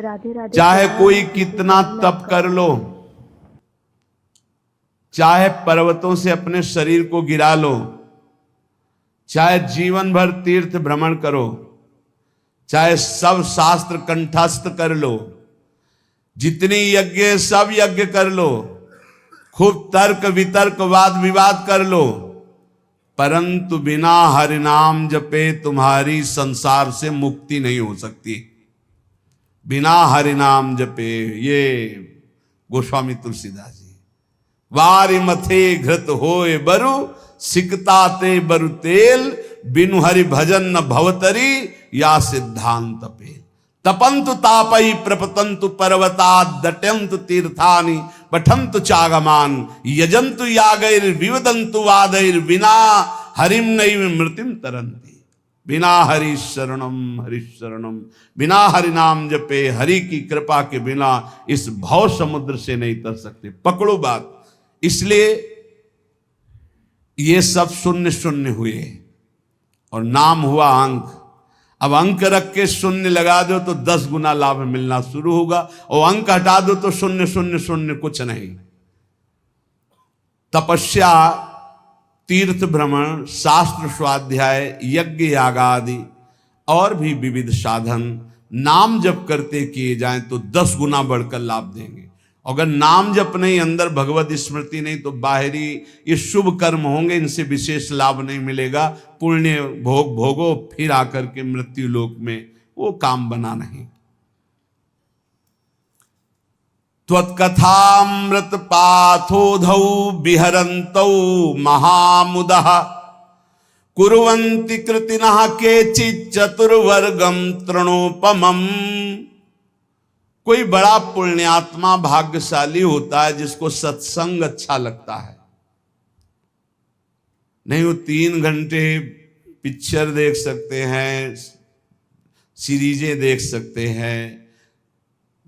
राधे राधे। चाहे कोई कितना तप कर लो, चाहे पर्वतों से अपने शरीर को गिरा लो, चाहे जीवन भर तीर्थ भ्रमण करो, चाहे सब शास्त्र कंठस्थ कर लो, जितनी यज्ञ सब यज्ञ कर लो, खूब तर्क वितर्क वाद विवाद कर लो, परंतु बिना हरि नाम जपे तुम्हारी संसार से मुक्ति नहीं हो सकती। बिना हरि नाम जपे, ये गोस्वामी तुलसीदास जी। वारि मथे घृत होए बरु, सिकता ते बरु तेल, बिनु हरि भजन न भवतरी, या सिद्धांत पेल। तपंतु तापई प्रपतंतु पर्वता, दट्यंतु तीर्थानि पठंतु चागमान, यजंतु यागैर विवदंतु वादैर, बिना हरिम नैव मृतिम तरंती। बिना हरि शरणम, बिना हरि नाम जपे, हरि की कृपा के बिना इस भव समुद्र से नहीं तर सकते। पकड़ो बात। इसलिए ये सब शून्य शून्य हुए और नाम हुआ अंक। अब अंक रख के शून्य लगा दो तो 10 गुना लाभ मिलना शुरू होगा, और अंक हटा दो तो शून्य शून्य शून्य कुछ नहीं। तपस्या, तीर्थ भ्रमण, शास्त्र स्वाध्याय, यज्ञ यागादि और भी विविध साधन नाम जप करते किए जाएं तो 10 गुना बढ़कर लाभ देंगे। अगर नाम जप नहीं, अंदर भगवत स्मृति नहीं, तो बाहरी ये शुभ कर्म होंगे, इनसे विशेष लाभ नहीं मिलेगा। पुण्य भोग भोगो, फिर आकर के मृत्यु लोक में वो काम बना नहीं। त्वत्कथामृत पाथोधौ विहरन्तौ महामुदः, कुर्वन्ति कृतिनः केचित् चतुर्वर्गं तृणोपमम्। कोई बड़ा पुण्यात्मा भाग्यशाली होता है जिसको सत्संग अच्छा लगता है। नहीं वो 3 घंटे पिक्चर देख सकते हैं, सीरीजें देख सकते हैं,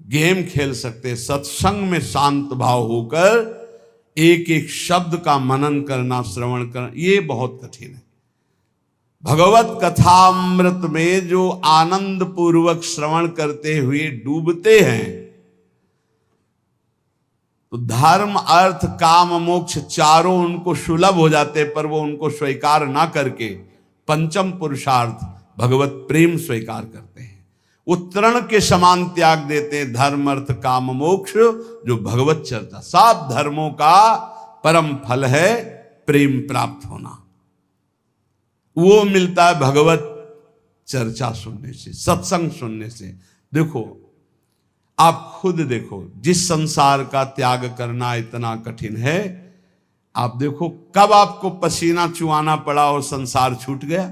गेम खेल सकते हैं। सत्संग में शांत भाव होकर एक एक शब्द का मनन करना, श्रवण करना, ये बहुत कठिन है। भगवत कथामृत में जो आनंद पूर्वक श्रवण करते हुए डूबते हैं, तो धर्म अर्थ काम मोक्ष चारों उनको सुलभ हो जाते, पर वो उनको स्वीकार ना करके पंचम पुरुषार्थ भगवत प्रेम स्वीकार करते हैं। वो तृण के समान त्याग देते हैं धर्म अर्थ काम मोक्ष, जो भगवत चर्चा। सब धर्मों का परम फल है प्रेम प्राप्त होना। वो मिलता है भगवत चर्चा सुनने से, सत्संग सुनने से। देखो, आप खुद देखो, जिस संसार का त्याग करना इतना कठिन है, आप देखो कब आपको पसीना चुआना पड़ा और संसार छूट गया,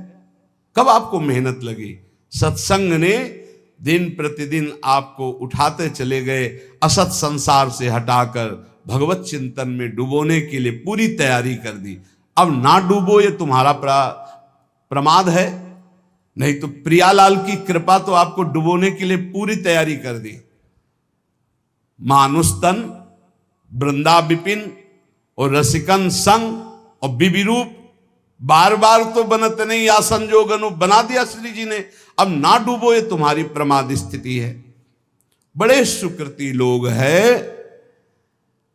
कब आपको मेहनत लगी। सत्संग ने दिन प्रतिदिन आपको उठाते चले गए, असत संसार से हटाकर भगवत चिंतन में डुबोने के लिए पूरी तैयारी कर दी। अब ना डूबो ये तुम्हारा प्रमाद है, नहीं तो प्रियालाल की कृपा तो आपको डुबोने के लिए पूरी तैयारी कर दी। मानुस्तन, वृंदा विपिन और रसिकन संग और विविरूप, बार बार तो बनत नहीं या संजोग अनु बना दिया श्री जी ने। अब ना डूबो ये तुम्हारी प्रमाद स्थिति है। बड़े सुकृति लोग हैं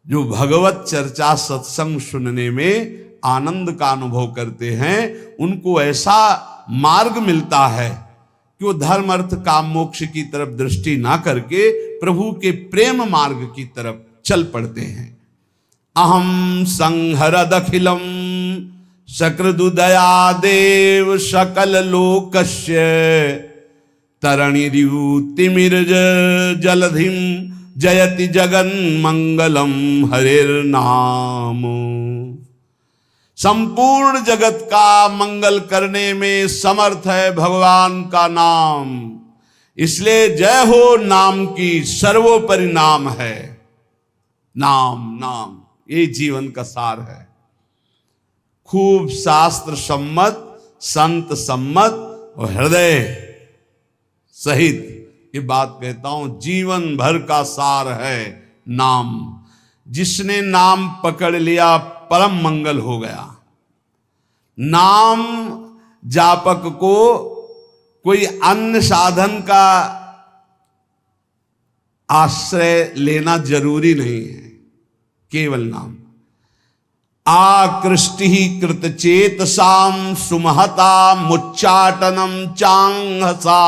जो भगवत चर्चा सत्संग सुनने में आनंद का अनुभव करते हैं। उनको ऐसा मार्ग मिलता है कि वो धर्म अर्थ काम मोक्ष की तरफ दृष्टि ना करके प्रभु के प्रेम मार्ग की तरफ चल पड़ते हैं। अहम संहरदखिलम सकृदुदया देव सकल लोकस्य, तरणिरितिमिर्ज जलधिम जयति जगन मंगलम हरिर्नाम। संपूर्ण जगत का मंगल करने में समर्थ है भगवान का नाम। इसलिए जय हो नाम की, सर्वोपरि नाम है। नाम नाम ये जीवन का सार है। खूब शास्त्र सम्मत, संत सम्मत और हृदय सहित ये बात कहता हूं, जीवन भर का सार है नाम। जिसने नाम पकड़ लिया परम मंगल हो गया। नाम जापक को कोई अन्य साधन का आश्रय लेना जरूरी नहीं है, केवल नाम। आकृष्टि कृतचेतसाम सुमहता मुच्चाटनम चांगसा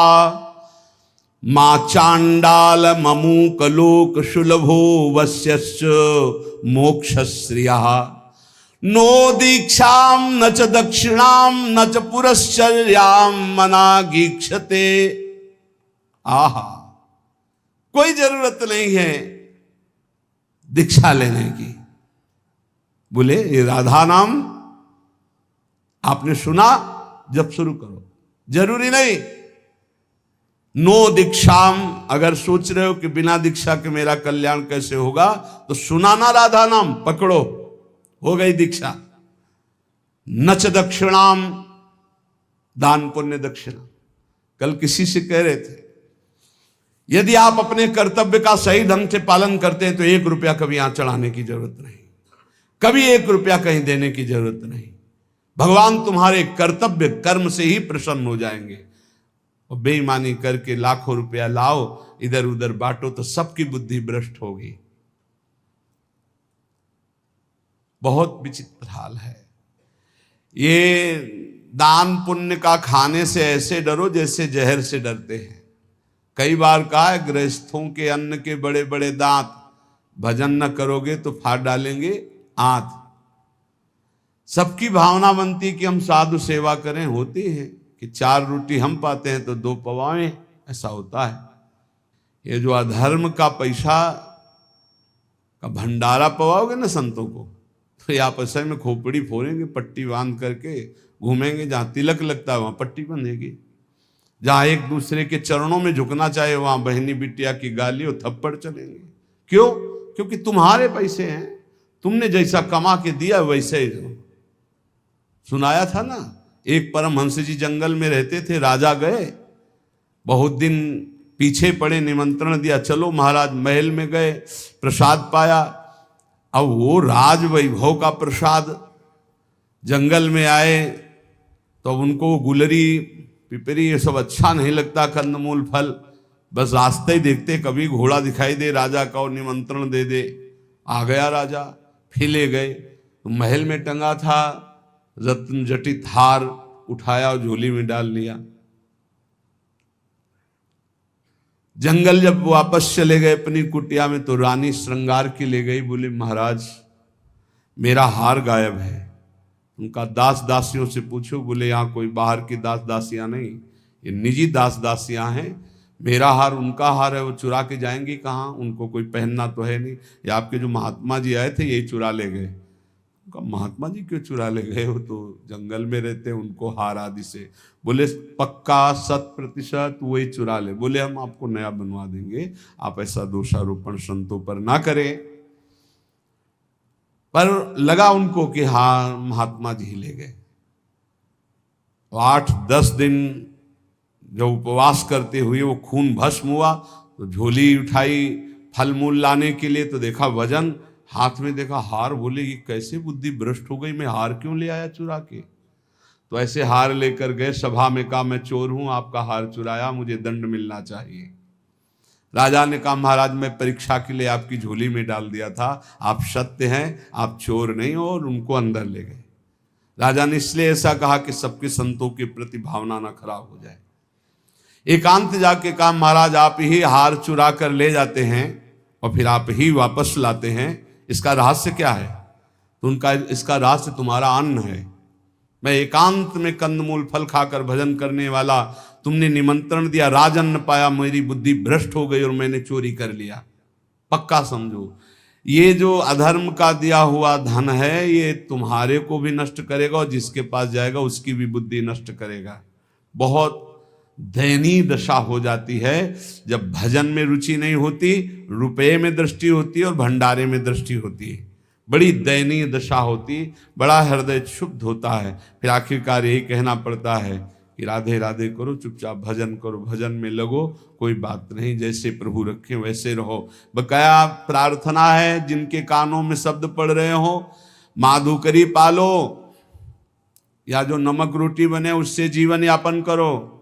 मां चांडाल ममूक लोक शुलभो वस्यश्च मोक्षश्रिया नो दीक्षाम न च दक्षिणाम न च पुरश्चर्याम मनागीक्षते। आहा, कोई जरूरत नहीं है दीक्षा लेने की। बोले ये राधा नाम आपने सुना, जब शुरू करो, जरूरी नहीं। नो दीक्षाम, अगर सोच रहे हो कि बिना दीक्षा के मेरा कल्याण कैसे होगा, तो सुना ना राधा नाम, पकड़ो, हो गई दीक्षा। नच दक्षिणाम, दान पुण्य दक्षिणा। कल किसी से कह रहे थे, यदि आप अपने कर्तव्य का सही ढंग से पालन करते हैं तो 1 रुपया कभी यहां चढ़ाने की जरूरत नहीं, कभी 1 रुपया कहीं देने की जरूरत नहीं। भगवान तुम्हारे कर्तव्य कर्म से ही प्रसन्न हो जाएंगे। और बेईमानी करके लाखों रुपया लाओ, इधर उधर बांटो, तो सबकी बुद्धि भ्रष्ट होगी। बहुत विचित्र हाल है। ये दान पुण्य का खाने से ऐसे डरो जैसे जहर से डरते हैं। कई बार कहा है, गृहस्थों के अन्न के बड़े बड़े दांत, भजन न करोगे तो फाड़ डालेंगे आंत। सबकी भावना बनती कि हम साधु सेवा करें, होती है कि 4 रोटी हम पाते हैं तो 2 पवाएं, ऐसा होता है। ये जो अधर्म का पैसा का भंडारा पवाओगे ना संतों को, तो ये आपस में खोपड़ी फोड़ेंगे, पट्टी बांध करके घूमेंगे। जहां तिलक लगता है वहां पट्टी बंधेगी, जहां एक दूसरे के चरणों में झुकना चाहे वहां बहनी बिटिया की गाली और थप्पड़ चलेंगे। क्यों? क्योंकि तुम्हारे पैसे हैं, तुमने जैसा कमा के दिया वैसे ही दो। सुनाया था ना, एक परमहंस जी जंगल में रहते थे, राजा गए, बहुत दिन पीछे पड़े, निमंत्रण दिया, चलो महाराज। महल में गए, प्रसाद पाया। अब वो राज वैभव का प्रसाद। जंगल में आए तो उनको गुलरी पिपरी ये सब अच्छा नहीं लगता, कंदमूल फल। बस रास्ते ही देखते कभी घोड़ा दिखाई दे राजा का और निमंत्रण दे दे। आ गया राजा, फिर ले गए तो महल में टंगा था रत्न जटित हार, उठाया और झोली में डाल लिया। जंगल जब वापस चले गए अपनी कुटिया में, तो रानी श्रृंगार की ले गई। बोले महाराज मेरा हार गायब है। उनका दास दासियों से पूछो। बोले यहाँ कोई बाहर की दास दासियां नहीं, ये निजी दास दासियां हैं। मेरा हार उनका हार है, वो चुरा के जाएंगी कहाँ? उनको कोई पहनना तो है नहीं। ये आपके जो महात्मा जी आए थे यही चुरा ले गए। उनका महात्मा जी क्यों चुरा ले गए? वो तो जंगल में रहते, उनको हार आदि से। बोले पक्का 100% वही चुरा ले। बोले हम आपको नया बनवा देंगे, आप ऐसा दोषारोपण संतों पर ना करें। पर लगा उनको कि हाँ महात्मा जी ले गए। 8-10 दिन जब उपवास करते हुए वो खून भस्म हुआ, तो झोली उठाई फल मूल लाने के लिए, तो देखा वजन, हाथ में देखा हार। बोले ये कैसे बुद्धि भ्रष्ट हो गई, मैं हार क्यों ले आया चुरा के? तो ऐसे हार लेकर गए, सभा में कहा मैं चोर हूं, आपका हार चुराया, मुझे दंड मिलना चाहिए। राजा ने कहा महाराज मैं परीक्षा के लिए आपकी झोली में डाल दिया था, आप सत्य हैं, आप चोर नहीं हो। और उनको अंदर ले गए। राजा ने इसलिए ऐसा कहा कि सबके संतों के प्रति भावना ना खराब हो जाए। एकांत जाके कहा महाराज आप ही हार चुरा कर ले जाते हैं और फिर आप ही वापस लाते हैं, इसका रहस्य क्या है? तो उनका इसका रहस्य तुम्हारा अन्न है। मैं एकांत में कंदमूल फल खाकर भजन करने वाला, तुमने निमंत्रण दिया, राजन्न पाया, मेरी बुद्धि भ्रष्ट हो गई और मैंने चोरी कर लिया। पक्का समझो ये जो अधर्म का दिया हुआ धन है, ये तुम्हारे को भी नष्ट करेगा और जिसके पास जाएगा उसकी भी बुद्धि नष्ट करेगा। बहुत दयनीय दशा हो जाती है जब भजन में रुचि नहीं होती, रुपये में दृष्टि होती है और भंडारे में दृष्टि होती है। बड़ी दयनीय दशा होती, बड़ा हृदय क्षुब्ध होता है। फिर आखिरकार यही कहना पड़ता है कि राधे राधे करो, चुपचाप भजन करो, भजन में लगो, कोई बात नहीं, जैसे प्रभु रखे वैसे रहो। बकाया प्रार्थना है, जिनके कानों में शब्द पड़ रहे हो, माधुकरी पालो या जो नमक रोटी बने उससे जीवन यापन करो।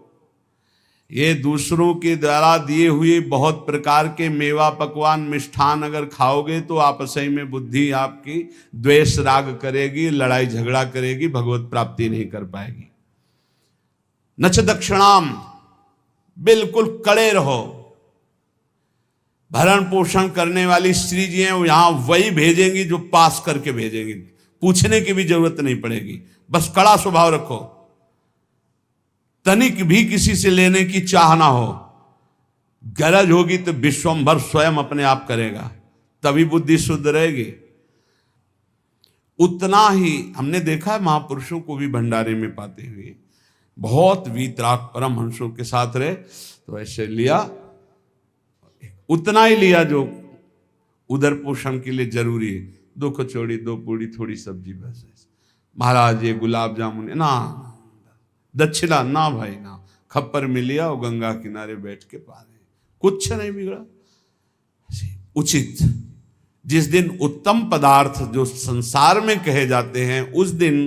ये दूसरों के द्वारा दिए हुए बहुत प्रकार के मेवा पकवान मिष्ठान अगर खाओगे तो आपसही में बुद्धि आपकी द्वेष राग करेगी, लड़ाई झगड़ा करेगी, भगवत प्राप्ति नहीं कर पाएगी। नच दक्षिणाम, बिल्कुल कड़े रहो। भरण पोषण करने वाली स्त्री जी हैं, वो यहां वही भेजेंगी जो पास करके भेजेंगी, पूछने की भी जरूरत नहीं पड़ेगी। बस कड़ा स्वभाव रखो, तनिक भी किसी से लेने की चाह ना हो। गरज होगी तो विश्वंभर स्वयं अपने आप करेगा, तभी बुद्धि शुद्ध रहेगी। उतना ही हमने देखा है महापुरुषों को भी भंडारे में पाते हुए, बहुत वीतराग परमहंसों के साथ रहे तो ऐसे लिया, उतना ही लिया जो उदर पोषण के लिए जरूरी है। 2 कचौड़ी 2 पूड़ी थोड़ी सब्जी, बस। महाराज ये गुलाब जामुन ना, दक्षिणा ना भाई ना, खप्पर में लिया और गंगा किनारे बैठ के पा रहे, कुछ नहीं बिगड़ा। उचित जिस दिन उत्तम पदार्थ जो संसार में कहे जाते हैं उस दिन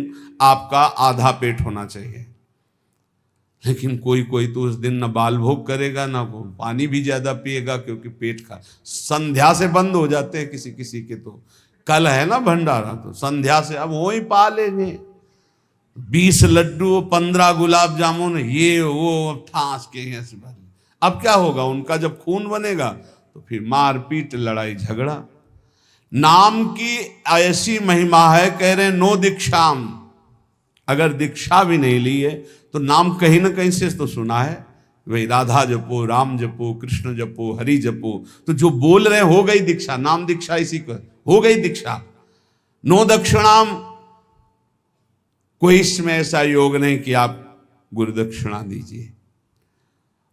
आपका आधा पेट होना चाहिए। लेकिन कोई कोई तो उस दिन न बाल भोग करेगा ना वो पानी भी ज्यादा पिएगा, क्योंकि पेट का संध्या से बंद हो जाते हैं किसी किसी के। तो कल है ना भंडारा, तो संध्या से अब वो ही पा लेंगे। 20 लड्डू 15 गुलाब जामुन ये वो ठास के हैं। अब क्या होगा उनका, जब खून बनेगा तो फिर मारपीट लड़ाई झगड़ा। नाम की ऐसी महिमा है, कह रहे नो दीक्षाम, अगर दीक्षा भी नहीं ली है तो नाम कहीं ना कहीं से तो सुना है, वही राधा जपो, राम जपो, कृष्ण जपो, हरि जपो, तो जो बोल रहे हो गई दीक्षा, नाम दीक्षा इसी को हो गई दीक्षा। नो दक्षिणाम, कोई इसमें ऐसा योग नहीं कि आप गुरु दक्षिणा दीजिए।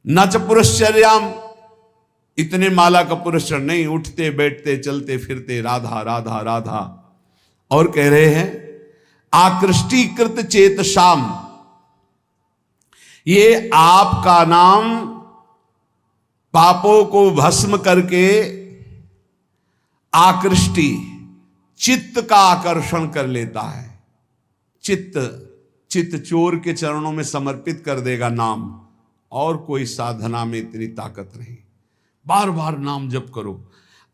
न च पुरश्चर्याम, इतने माला का पुरस्कार नहीं, उठते बैठते चलते फिरते राधा राधा राधा। और कह रहे हैं आकृष्टीकृत चेतसाम, ये आपका नाम पापों को भस्म करके आकृष्टि, चित्त का आकर्षण कर लेता है। चित्त चोर के चरणों में समर्पित कर देगा नाम, और कोई साधना में इतनी ताकत नहीं। बार बार नाम जप करो।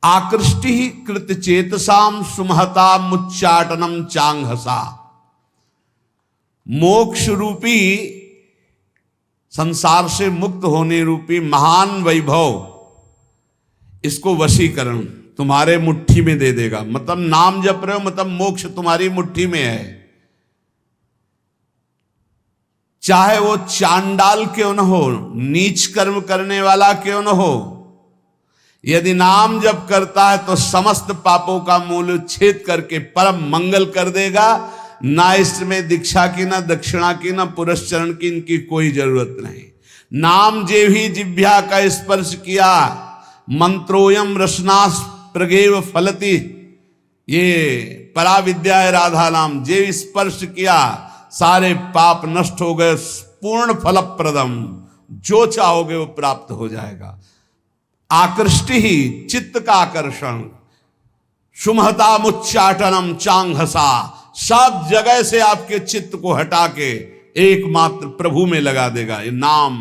आकृष्टि कृत चेतसाम सुमहता मुच्चाटनम चांगहसा, मोक्ष रूपी संसार से मुक्त होने रूपी महान वैभव, इसको वशीकरण तुम्हारे मुट्ठी में दे देगा। मतलब नाम जप रहे हो मतलब मोक्ष तुम्हारी मुट्ठी में है। चाहे वो चांडाल क्यों न हो, नीच कर्म करने वाला क्यों न हो, यदि नाम जप करता है तो समस्त पापों का मूल छेद करके परम मंगल कर देगा। ना इसमें दीक्षा की, ना दक्षिणा की, ना पुरस्चरण की, इनकी कोई जरूरत नहीं। नाम जे भी जिह्वा का स्पर्श किया, मंत्रोयम रसनास प्रगेव फलति, ये पराविद्या है राधा नाम। जे स्पर्श किया सारे पाप नष्ट हो गए, पूर्ण फलप्रदम, जो चाहोगे वो प्राप्त हो जाएगा। आकृष्टि ही चित्त का आकर्षण, सुमहता मुच्चाटनम चांगहसा, सब जगह से आपके चित्त को हटा के एकमात्र प्रभु में लगा देगा। ये नाम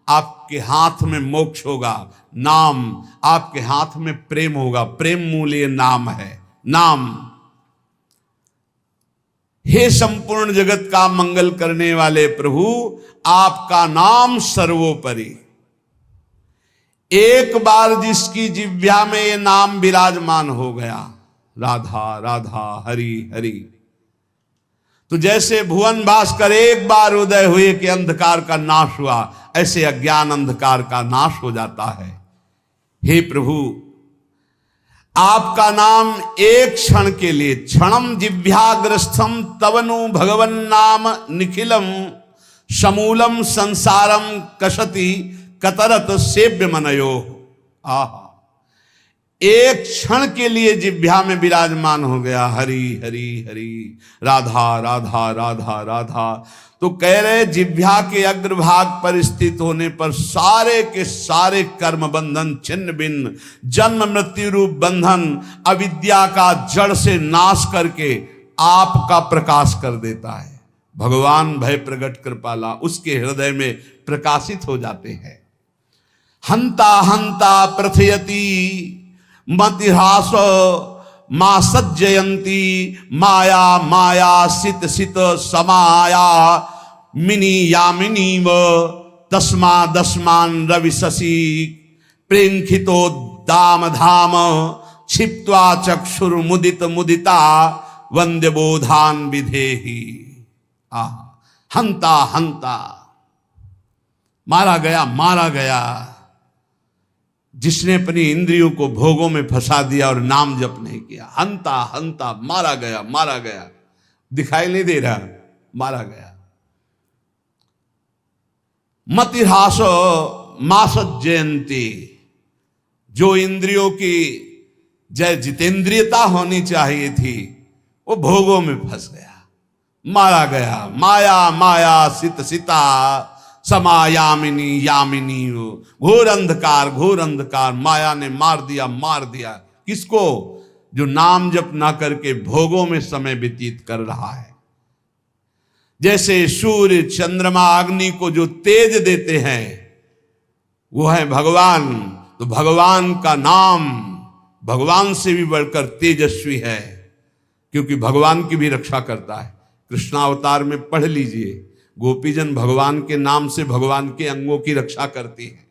आपके हाथ में मोक्ष होगा, नाम आपके हाथ में प्रेम होगा, प्रेम मूल ये नाम है। नाम हे संपूर्ण जगत का मंगल करने वाले प्रभु, आपका नाम सर्वोपरि। एक बार जिसकी जिह्वा में ये नाम विराजमान हो गया, राधा राधा हरि हरि, तो जैसे भुवन भास्कर एक बार उदय हुए कि अंधकार का नाश हुआ, ऐसे अज्ञान अंधकार का नाश हो जाता है। हे प्रभु, आपका नाम एक क्षण के लिए, क्षणम जिह्वाग्रस्थम तवनु भगवन नाम निखिलम समूलम संसारम कसति कतरत सेव्य मनयो। आहा, एक क्षण के लिए जिह्वा में विराजमान हो गया हरि हरि हरि, राधा राधा राधा राधा। तो कह रहे जिह्वा के अग्रभाग पर स्थित होने पर सारे के सारे कर्म बंधन छिन्न भिन्न, जन्म मृत्यु रूप बंधन अविद्या का जड़ से नाश करके आपका प्रकाश कर देता है। भगवान भय प्रगट कृपाला उसके हृदय में प्रकाशित हो जाते हैं। हंता हंता प्रथयति मतिहास मां सज्जयंती माया माया सित सित समाया मिनी यामिनीव तस्मा दस्मान रवि शशि प्रेंखितो दाम धाम क्षिप्त्वा चक्षुर मुदित मुदिता वंद्य बोधान विधेहि। हंता हंता, मारा गया जिसने अपनी इंद्रियों को भोगों में फंसा दिया और नाम जप नहीं किया। हंता हंता, मारा गया, दिखाई नहीं दे रहा, मारा गया। मतिहास मास जयंती, जो इंद्रियों की जय जितेंद्रियता होनी चाहिए थी वो भोगों में फंस गया, मारा गया। माया माया सित सिता समायामिनी यामिनी, घोर अंधकार माया ने मार दिया। किसको? जो नाम जप ना करके भोगों में समय व्यतीत कर रहा है। जैसे सूर्य चंद्रमा अग्नि को जो तेज देते हैं वो है भगवान, तो भगवान का नाम भगवान से भी बढ़कर तेजस्वी है, क्योंकि भगवान की भी रक्षा करता है। कृष्णावतार में पढ़ लीजिए, गोपीजन भगवान के नाम से भगवान के अंगों की रक्षा करती है।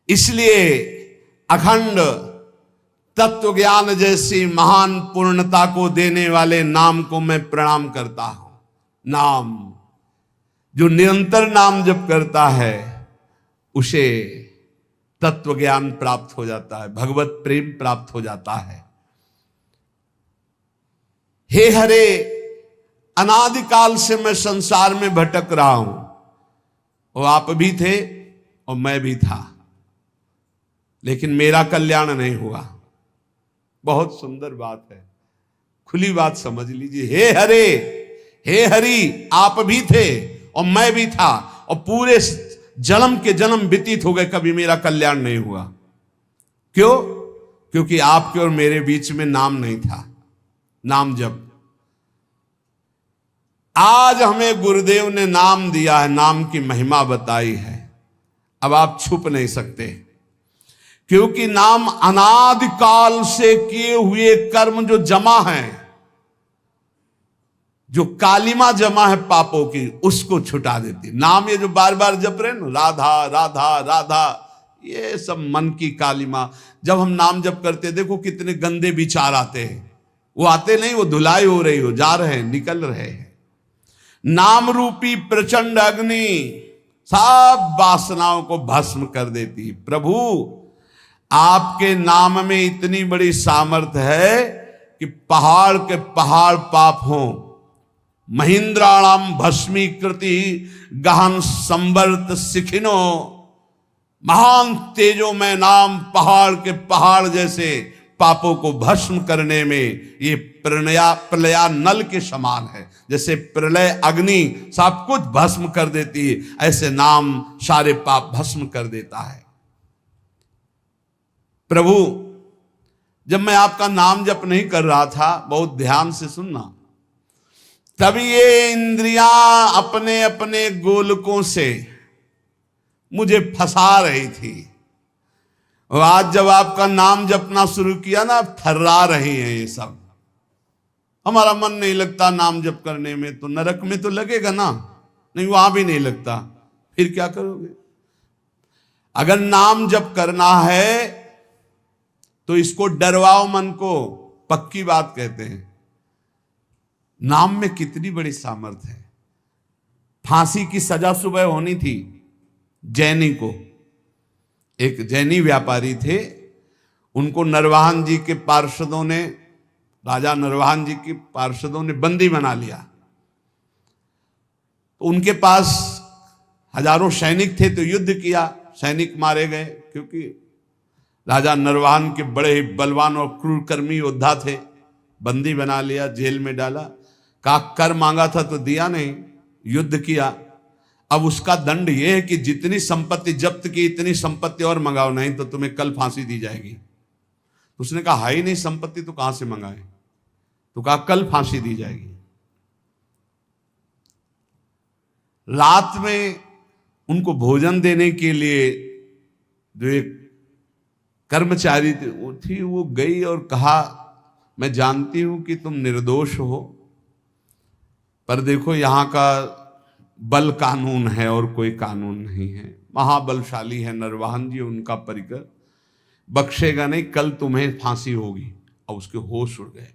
इसलिए अखंड तत्व ज्ञान जैसी महान पूर्णता को देने वाले नाम को मैं प्रणाम करता हूं। नाम, जो निरंतर नाम जप करता है उसे तत्व ज्ञान प्राप्त हो जाता है, भगवत प्रेम प्राप्त हो जाता है। हे हरे, अनादिकाल से मैं संसार में भटक रहा हूं, वो आप भी थे और मैं भी था, लेकिन मेरा कल्याण नहीं हुआ। बहुत सुंदर बात है, खुली बात समझ लीजिए। हे हरे, हे हरि, आप भी थे और मैं भी था, और पूरे जन्म के जन्म व्यतीत हो गए, कभी मेरा कल्याण नहीं हुआ। क्यों? क्योंकि आपके और मेरे बीच में नाम नहीं था, नाम जप। आज हमें गुरुदेव ने नाम दिया है, नाम की महिमा बताई है, अब आप छुप नहीं सकते, क्योंकि नाम अनादिकाल से किए हुए कर्म जो जमा है, जो कालिमा जमा है पापों की, उसको छुटा देती। नाम ये जो बार बार जप रहे ना, राधा राधा राधा, ये सब मन की कालिमा। जब हम नाम जप करते, देखो कितने गंदे विचार आते हैं, वो आते नहीं, वो धुलाई हो रही हो, जा रहे हैं, निकल रहे हैं। नाम रूपी प्रचंड अग्नि सब वासनाओं को भस्म कर देती। प्रभु, आपके नाम में इतनी बड़ी सामर्थ्य है कि पहाड़ के पहाड़ पाप हों, महिंद्राणाम भस्मीकृति गहन संवर्त सिखिनो, महान तेजो में नाम पहाड़ के पहाड़ जैसे पापों को भस्म करने में ये प्रलया नल के समान है। जैसे प्रलय अग्नि सब कुछ भस्म कर देती है, ऐसे नाम सारे पाप भस्म कर देता है। प्रभु, जब मैं आपका नाम जप नहीं कर रहा था, बहुत ध्यान से सुनना, तभी ये इंद्रियां अपने अपने गोलकों से मुझे फंसा रही थी। और आज जब आपका नाम जपना शुरू किया ना, थर्रा रही हैं ये सब। हमारा मन नहीं लगता नाम जप करने में, तो नरक में तो लगेगा ना, नहीं वहां भी नहीं लगता, फिर क्या करोगे? अगर नाम जप करना है तो इसको डरवाओ मन को, पक्की बात कहते हैं। नाम में कितनी बड़ी सामर्थ्य है। फांसी की सजा सुबह होनी थी जैनी को, एक जैनी व्यापारी थे, उनको नरवाहन जी के पार्षदों ने, राजा नरवाहन जी के पार्षदों ने बंदी बना लिया। तो उनके पास हजारों सैनिक थे, तो युद्ध किया, सैनिक मारे गए, क्योंकि राजा नरवाहन के बड़े ही बलवान और क्रूरकर्मी योद्धा थे। बंदी बना लिया, जेल में डाला, कहा कर मांगा था तो दिया नहीं, युद्ध किया। अब उसका दंड यह है कि जितनी संपत्ति जब्त की इतनी संपत्ति और मंगाओ, नहीं तो तुम्हें कल फांसी दी जाएगी। उसने कहा हाई नहीं संपत्ति तो कहां से मंगाए, तो कहा कल फांसी दी जाएगी। रात में उनको भोजन देने के लिए जो एक कर्मचारी थी वो गई और कहा, मैं जानती हूं कि तुम निर्दोष हो, पर देखो यहां का बल कानून है और कोई कानून नहीं है। महाबलशाली है नरवाहन जी, उनका परिकर बख्शेगा नहीं, कल तुम्हें फांसी होगी। और उसके होश उड़ गए।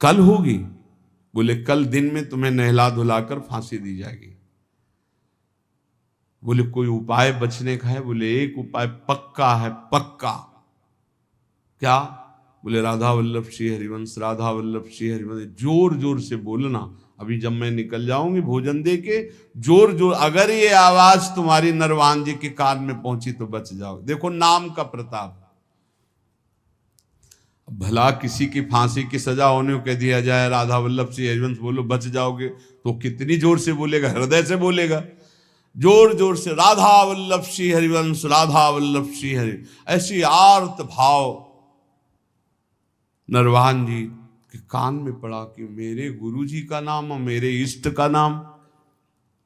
कल होगी? बोले कल दिन में तुम्हें नहला धुलाकर फांसी दी जाएगी। बोले कोई उपाय बचने का है? बोले एक उपाय पक्का है, पक्का। क्या? बोले राधा वल्लभ श्री हरिवंश, राधा वल्लभ श्री हरिवंश। जोर जोर से बोलना, अभी जब मैं निकल जाऊंगी भोजन दे के, जोर जोर, अगर ये आवाज तुम्हारी नरवान जी के कान में पहुंची तो बच जाओ। देखो नाम का प्रताप। भला किसी की फांसी की सजा होने को कह दिया जाए, राधा वल्लभ श्री हरिवंश बोलो बच जाओगे, तो कितनी जोर से बोलेगा? हृदय से बोलेगा, जोर जोर से, राधा वल्लभ श्री हरिवंश, राधा वल्लभ श्री हरि। ऐसी आर्त भाव नरवाहन जी के कान में पड़ा कि मेरे गुरु जी का नाम और मेरे इष्ट का नाम,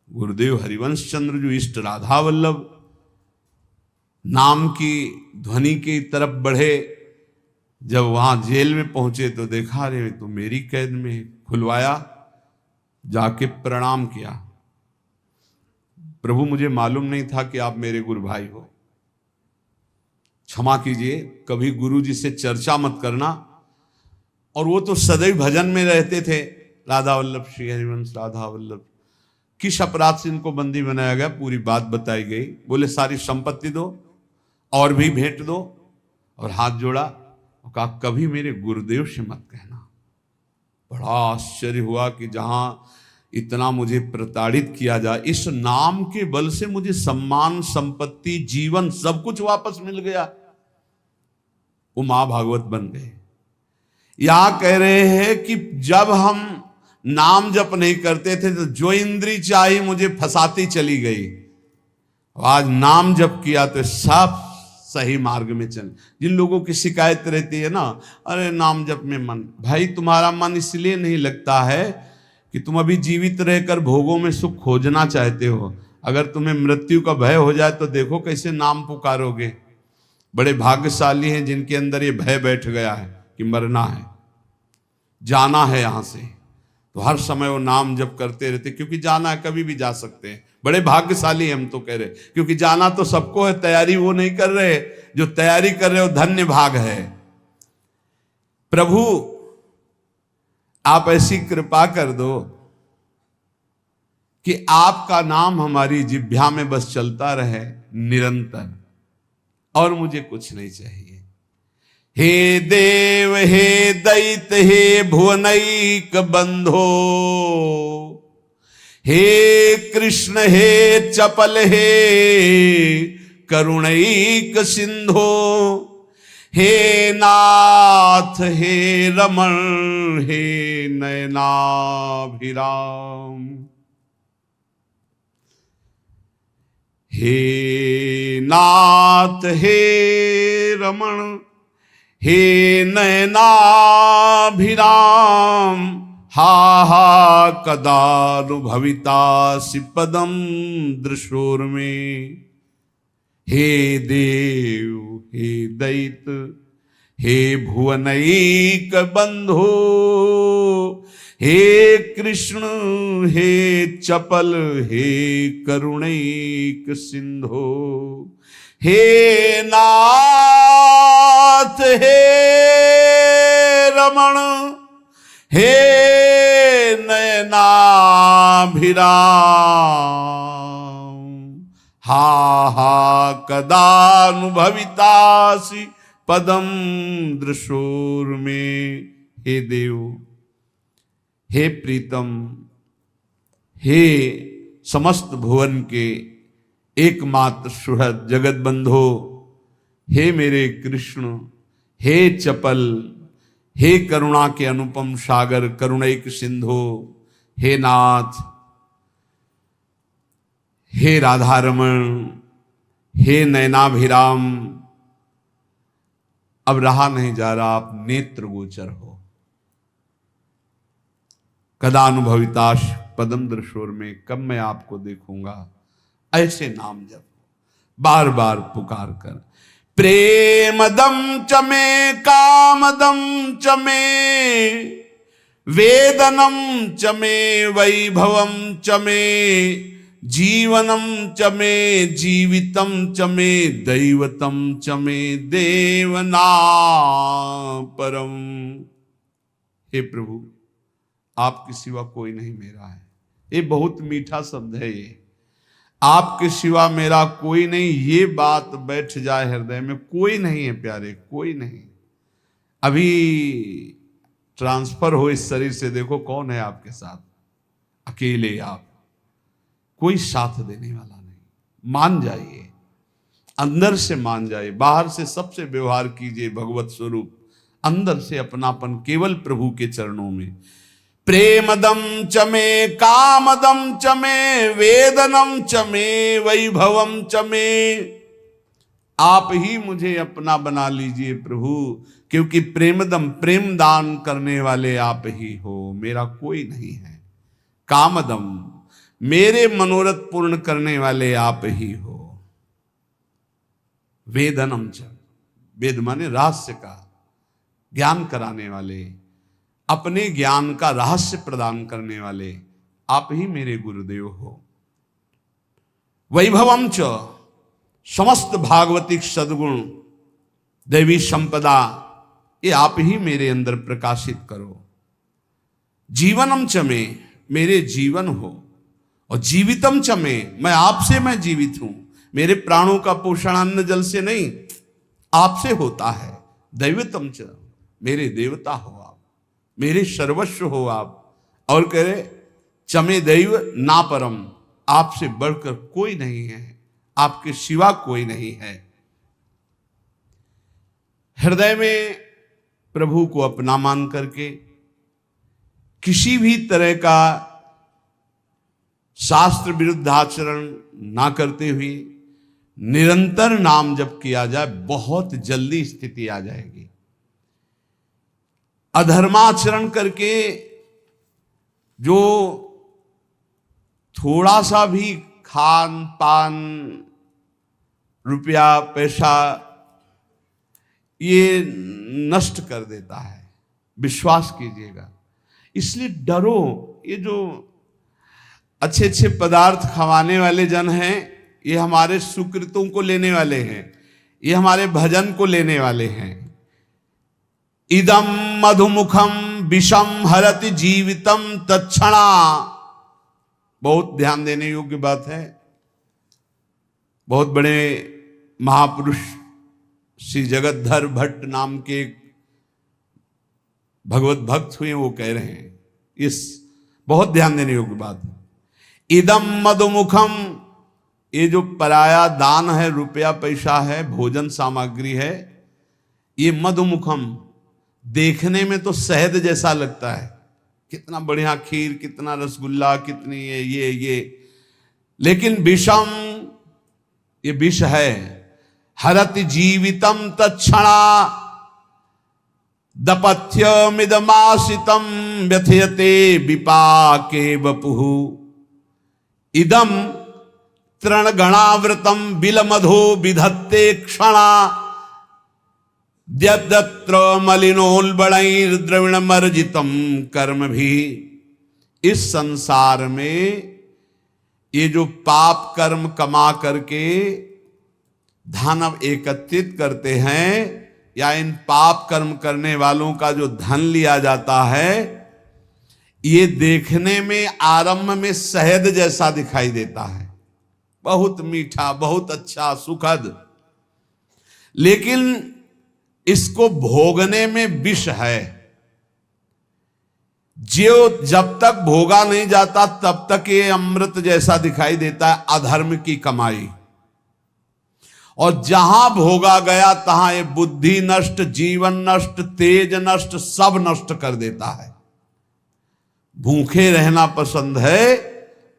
गुरुदेव हरिवंश चंद्र जो इष्ट राधा वल्लभ, नाम की ध्वनि की तरफ बढ़े। जब वहां जेल में पहुंचे तो देखा, रे तो मेरी कैद में। खुलवाया, जाके प्रणाम किया, प्रभु मुझे मालूम नहीं था कि आप मेरे गुरु भाई हो, क्षमा कीजिए, कभी गुरु जी से चर्चा मत करना। और वो तो सदैव भजन में रहते थे, राधा वल्लभ श्री हरिवंश, राधा वल्लभ। किस अपराध से इनको बंदी बनाया गया, पूरी बात बताई गई। बोले सारी संपत्ति दो और भी भेंट दो, और हाथ जोड़ा और कहा कभी मेरे गुरुदेव से मत कहना। बड़ा आश्चर्य हुआ कि जहां इतना मुझे प्रताड़ित किया जाए, इस नाम के बल से मुझे सम्मान, संपत्ति, जीवन सब कुछ वापस मिल गया। वो मां भागवत बन गए। यहां कह रहे हैं कि जब हम नाम जप नहीं करते थे तो जो इंद्री चाही मुझे फंसाती चली गई, आज नाम जप किया तो सब सही मार्ग में चल। जिन लोगों की शिकायत रहती है ना, अरे नाम जप में मन, भाई तुम्हारा मन इसलिए नहीं लगता है कि तुम अभी जीवित रहकर भोगों में सुख खोजना चाहते हो। अगर तुम्हें मृत्यु का भय हो जाए तो देखो कैसे नाम पुकारोगे। बड़े भाग्यशाली हैं जिनके अंदर ये भय बैठ गया है कि मरना है, जाना है यहां से, तो हर समय वो नाम जप करते रहते, क्योंकि जाना है, कभी भी जा सकते हैं। बड़े भाग्यशाली हम तो कह रहे, क्योंकि जाना तो सबको है, तैयारी वो नहीं कर रहे। जो तैयारी कर रहे हो धन्य भाग है। प्रभु आप ऐसी कृपा कर दो कि आपका नाम हमारी जिह्वा में बस चलता रहे निरंतर, और मुझे कुछ नहीं चाहिए। हे देव हे दैत हे भुवनैक बंधो, हे कृष्ण हे चपल हे करुणैक सिंधो, हे नाथ हे रमण हे नयनाभिराम, हे नाथ हे रमण हे नयनाभिराम, हा हा कदानुभवितासि पदम दृशोर में। हे देव हे दैत हे भुवनैक बंधो, हे कृष्ण हे चपल हे करुणैक सिंधो, हे नाथ हे रमण हे नयनाभिराम, हा हा कदानुभवितासि पदम दृशोर में। हे देव हे प्रीतम हे समस्त भुवन के एकमात्र सुहृद जगत बंधो, हे मेरे कृष्ण हे चपल हे करुणा के अनुपम सागर करुणैक सिंधो, हे नाथ हे राधारमण हे नयनाभिराम। अब रहा नहीं जा रहा, आप नेत्र गोचर हो। कदानुभविताश पदम दृशोर में, कब मैं आपको देखूंगा। ऐसे नाम जप बार बार पुकार कर, प्रेमदम च मे कामदम च मे वेदनम च मे वैभवम च मे जीवनम च मे जीवितम च मे दैवतम च मे देवना परम। हे प्रभु, आपके सिवा कोई नहीं मेरा है। ये बहुत मीठा शब्द है ये, आपके सिवा मेरा कोई नहीं। ये बात बैठ जाए हृदय में, कोई नहीं है प्यारे, कोई नहीं। अभी ट्रांसफर हो इस शरीर से, देखो कौन है आपके साथ, अकेले आप, कोई साथ देने वाला नहीं। मान जाइए, अंदर से मान जाइए, बाहर से सबसे व्यवहार कीजिए भगवत स्वरूप, अंदर से अपनापन केवल प्रभु के चरणों में। प्रेमदम च मे कामदम च मे वेदनम च मे वैभवम च मे। आप ही मुझे अपना बना लीजिए प्रभु, क्योंकि प्रेमदम, प्रेम दान करने वाले आप ही हो, मेरा कोई नहीं है। कामदम, मेरे मनोरथ पूर्ण करने वाले आप ही हो। वेदनम च, वेद माने रहस्य का ज्ञान कराने वाले, अपने ज्ञान का रहस्य प्रदान करने वाले आप ही मेरे गुरुदेव हो। वैभवम च, समस्त भागवतिक सद्गुण दैवी संपदा ये आप ही मेरे अंदर प्रकाशित करो। जीवनम च में, मेरे जीवन हो, और जीवितम च में, मैं आपसे मैं जीवित हूं। मेरे प्राणों का पोषण अन्न जल से नहीं, आपसे होता है। दैवतम च, मेरे देवता हो आप, मेरे सर्वस्व हो आप। और कह रहे चमे दैव ना परम, आपसे बढ़कर कोई नहीं है, आपके सिवा कोई नहीं है। हृदय में प्रभु को अपना मान करके किसी भी तरह का शास्त्र विरुद्ध आचरण ना करते हुए निरंतर नाम जप किया जाए, बहुत जल्दी स्थिति आ जाएगी। अधर्माचरण करके जो थोड़ा सा भी खान पान, रुपया पैसा ये नष्ट कर देता है, विश्वास कीजिएगा। इसलिए डरो। ये जो अच्छे अच्छे पदार्थ खवाने वाले जन हैं, ये हमारे सुकृतों को लेने वाले हैं, ये हमारे भजन को लेने वाले हैं। इदम मधुमुखम विषम हरति जीवितम तत्क्षणा। बहुत ध्यान देने योग्य बात है। बहुत बड़े महापुरुष श्री जगतधर भट्ट नाम के भगवत भक्त हुए, वो कह रहे हैं, इस बहुत ध्यान देने योग्य बात है। इदम मधुमुखम, ये जो पराया दान है, रुपया पैसा है, भोजन सामग्री है, ये मधुमुखम, देखने में तो शहद जैसा लगता है, कितना बढ़िया खीर, कितना रसगुल्ला, कितनी ये, लेकिन विषम, ये विष है। हरति जीवितम तत्क्षणा दपथ्यमिदमासितम व्यथयते विपाके वपुः। इदम तृणगणावृतम बिलमधो विधत्ते क्षणा द्यत्र मलिनोल्बणैर्द्रविणमर्जितम कर्म भी। इस संसार में ये जो पाप कर्म कमा करके धन एकत्रित करते हैं, या इन पाप कर्म करने वालों का जो धन लिया जाता है, ये देखने में आरंभ में शहद जैसा दिखाई देता है, बहुत मीठा, बहुत अच्छा, सुखद, लेकिन इसको भोगने में विष है। जो जब तक भोगा नहीं जाता तब तक ये अमृत जैसा दिखाई देता है, अधर्म की कमाई। और जहां भोगा गया तहां ये बुद्धि नष्ट, जीवन नष्ट, तेज नष्ट, सब नष्ट कर देता है। भूखे रहना पसंद है,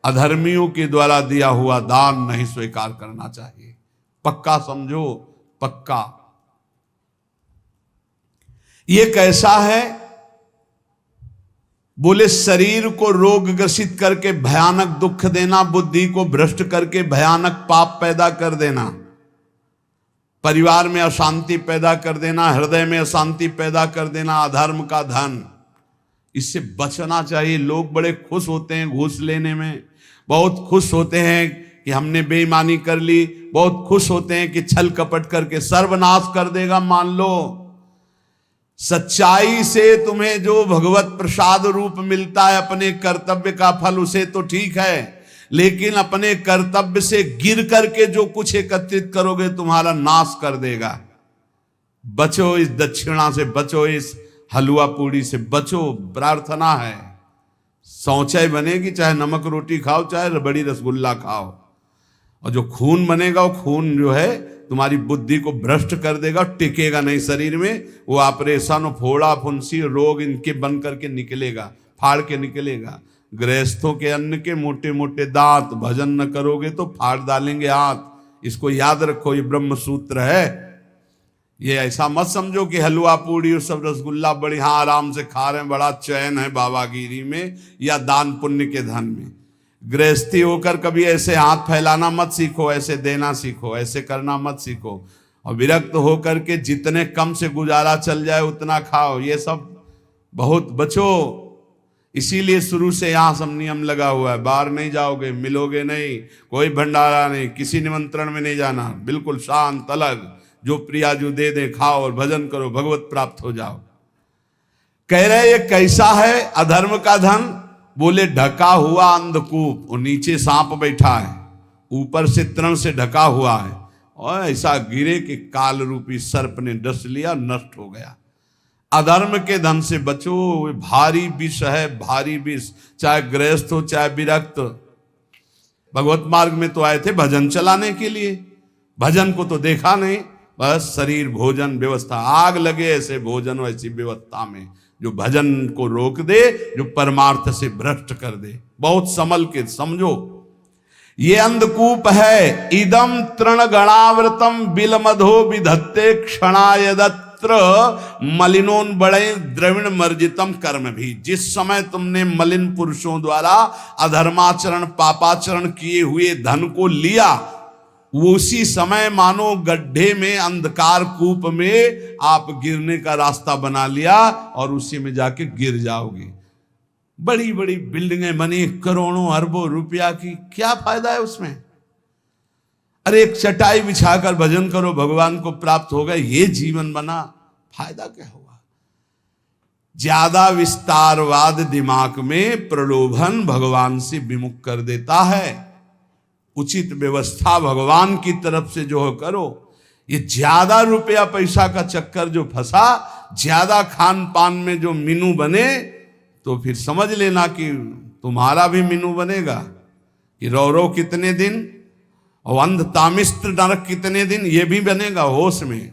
अधर्मियों के द्वारा दिया हुआ दान नहीं स्वीकार करना चाहिए। पक्का समझो, पक्का। ये कैसा है? बोले शरीर को रोग ग्रसित करके भयानक दुख देना, बुद्धि को भ्रष्ट करके भयानक पाप पैदा कर देना, परिवार में अशांति पैदा कर देना, हृदय में अशांति पैदा कर देना, अधर्म का धन, इससे बचना चाहिए। लोग बड़े खुश होते हैं घूस लेने में, बहुत खुश होते हैं कि हमने बेईमानी कर ली, बहुत खुश होते हैं कि छल कपट करके सर्वनाश कर देगा। मान लो सच्चाई से तुम्हें जो भगवत प्रसाद रूप मिलता है अपने कर्तव्य का फल, उसे तो ठीक है, लेकिन अपने कर्तव्य से गिर करके जो कुछ एकत्रित करोगे तुम्हारा नाश कर देगा। बचो इस दक्षिणा से, बचो इस हलवा पूड़ी से, बचो। प्रार्थना है, शौचाई बनेगी, चाहे नमक रोटी खाओ, चाहे रबड़ी रसगुल्ला खाओ, और जो खून बनेगा वो खून जो है तुम्हारी बुद्धि को भ्रष्ट कर देगा, टिकेगा नहीं शरीर में। वो ऑपरेशन, फोड़ा फुंसी रोग इनके बन करके निकलेगा, फाड़ के निकलेगा। गृहस्थों के अन्न के मोटे मोटे दांत, भजन न करोगे तो फाड़ डालेंगे हाथ। इसको याद रखो, ये ब्रह्म सूत्र है। ये ऐसा मत समझो कि हलवा पूड़ी और सब रसगुल्ला बढ़िया आराम से खा रहे हैं, बड़ा चैन है बाबागिरी में या दान पुण्य के धन में। गृहस्थी होकर कभी ऐसे हाथ फैलाना मत सीखो, ऐसे देना सीखो, ऐसे करना मत सीखो। और विरक्त होकर के जितने कम से गुजारा चल जाए उतना खाओ, ये सब बहुत बचो। इसीलिए शुरू से यहाँ सब नियम लगा हुआ है, बाहर नहीं जाओगे, मिलोगे नहीं, कोई भंडारा नहीं, किसी निमंत्रण में नहीं जाना, बिल्कुल शांत अलग, जो प्रिया जो दे दे खाओ और भजन करो, भगवत प्राप्त हो जाओ। कह रहे ये कैसा है अधर्म का धन? बोले ढका हुआ अंधकूप, और नीचे सांप बैठा है, ऊपर से तृण से ढका हुआ है, और ऐसा गिरे कि काल रूपी सर्प ने डस लिया, नष्ट हो गया। अधर्म के धन से बचो, भारी विष है, भारी विष। चाहे गृहस्थ हो चाहे विरक्त, भगवत मार्ग में तो आए थे भजन चलाने के लिए, भजन को तो देखा नहीं, बस शरीर भोजन व्यवस्था, आग लगे ऐसे भोजन वैसी व्यवस्था में, जो भजन को रोक दे, जो परमार्थ से भ्रष्ट कर दे। बहुत संभल के समझो, ये अंधकूप है। इदम तृण गणावृतम बिलमधो विधत्ते क्षणायदत्र मलिनोन बड़े द्रविण मर्जितम कर्म भी। जिस समय तुमने मलिन पुरुषों द्वारा अधर्माचरण पापाचरण किए हुए धन को लिया, उसी समय मानो गड्ढे में, अंधकार कूप में आप गिरने का रास्ता बना लिया और उसी में जाके गिर जाओगे। बड़ी बड़ी बिल्डिंगें बनी करोड़ों अरबों रुपया की, क्या फायदा है उसमें? अरे एक चटाई बिछाकर भजन करो, भगवान को प्राप्त होगा, ये जीवन बना, फायदा क्या हुआ? ज्यादा विस्तारवाद दिमाग में प्रलोभन भगवान से विमुख कर देता है। उचित व्यवस्था भगवान की तरफ से जो हो करो। ये ज्यादा रुपया पैसा का चक्कर जो फंसा, ज्यादा खान पान में जो मीनू बने, तो फिर समझ लेना कि तुम्हारा भी मीनू बनेगा कि रौरव कितने दिन और अंध तामिस्त्र नरक कितने दिन, ये भी बनेगा होश में।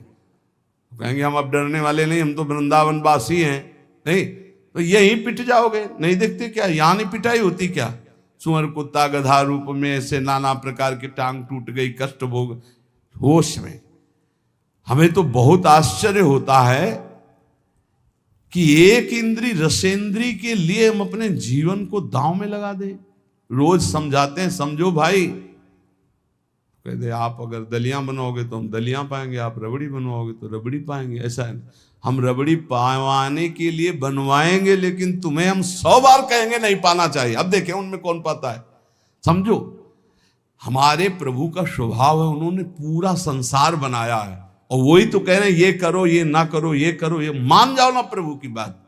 कहेंगे हम अब डरने वाले नहीं, हम तो वृंदावन वासी हैं, नहीं तो यही पिट जाओगे। नहीं देखते क्या यहाँ नहीं पिटाई होती क्या? सुअर कुत्ता गधा रूप में ऐसे नाना प्रकार की टांग टूट गई, कष्ट भोग, होश में। हमें तो बहुत आश्चर्य होता है कि एक इंद्री रसेंद्री के लिए हम अपने जीवन को दांव में लगा दें। रोज समझाते हैं, समझो भाई, कहते आप अगर दलियां बनवाओगे तो हम दलियां पाएंगे, आप रबड़ी बनवाओगे तो रबड़ी पाएंगे। ऐसा है, हम रबड़ी पावाने के लिए बनवाएंगे, लेकिन तुम्हें हम 100 बार कहेंगे नहीं पाना चाहिए। अब देखें उनमें कौन पाता है। समझो, हमारे प्रभु का स्वभाव है, उन्होंने पूरा संसार बनाया है, और वही तो कह रहे हैं ये करो, ये ना करो, ये करो, ये मान जाओ ना प्रभु की बात,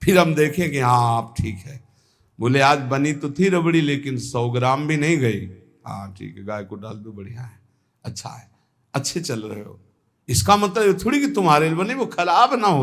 फिर हम देखें कि हाँ आप ठीक है। बोले आज बनी तो थी रबड़ी, लेकिन 100 ग्राम भी नहीं गई। हाँ ठीक है, गाय को डाल दो, बढ़िया है, अच्छा है, अच्छे चल रहे हो। इसका मतलब थोड़ी कि तुम्हारे लिए बने वो खराब ना हो।